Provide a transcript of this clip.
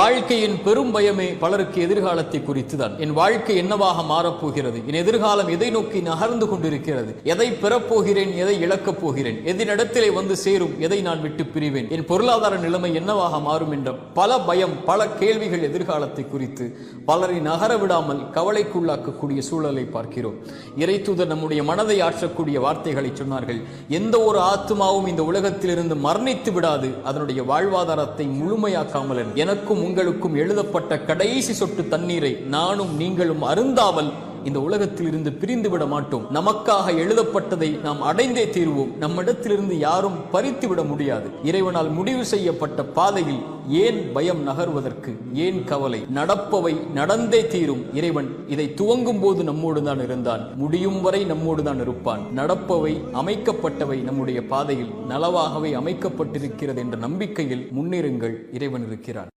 வாழ்க்கையின் பெரும் பயமே பலருக்கு எதிர்காலத்தை குறித்துதான். என் வாழ்க்கை என்னவாக மாறப்போகிறது, என் எதிர்காலம் எதை நோக்கி நகர்ந்து கொண்டிருக்கிறது, எதை பெறப்போகிறேன், எதை இழக்கப் போகிறேன், எதினிடத்திலே வந்து சேரும், எதை நான் விட்டு பிரிவேன், என் பொருளாதார நிலைமை என்னவாக மாறும் என்ற பல பயம், பல கேள்விகள் எதிர்காலத்தை குறித்து பலரை நகர விடாமல் கவலைக்குள்ளாக்கக்கூடிய சூழலை பார்க்கிறோம். இறைத்தூதர் நம்முடைய மனதை ஆற்றக்கூடிய வார்த்தைகளை சொன்னார்கள். எந்த ஒரு ஆத்மாவும் இந்த உலகத்திலிருந்து மரணித்து விடாது, அதனுடைய வாழ்வாதாரத்தை முழுமையாக்காமல் எனக்கும் உங்களுக்கும் எழுதப்பட்ட கடைசி சொட்டு தண்ணீரை நானும் நீங்களும் அருந்தாமல் இந்த உலகத்தில் இருந்து பிரிந்து விட மாட்டோம். நமக்காக எழுதப்பட்டதை நாம் அடைந்தே தீர்வோம். நம்மிடத்திலிருந்து யாரும் பறித்து விட முடியாது. இறைவனால் முடிவு செய்யப்பட்ட பாதையில் ஏன் பயம் நகர்வதற்கு, ஏன் கவலை? நடப்பவை நடந்தே தீரும். இறைவன் இதை துவங்கும் போது நம்மோடு தான் இருந்தான், முடியும் வரை நம்மோடு தான் இருப்பான். நடப்பவை, அமைக்கப்பட்டவை நம்முடைய பாதையில் நலவாகவே அமைக்கப்பட்டிருக்கிறது என்ற நம்பிக்கையில் முன்னேறுங்கள். இறைவன் இருக்கிறான்.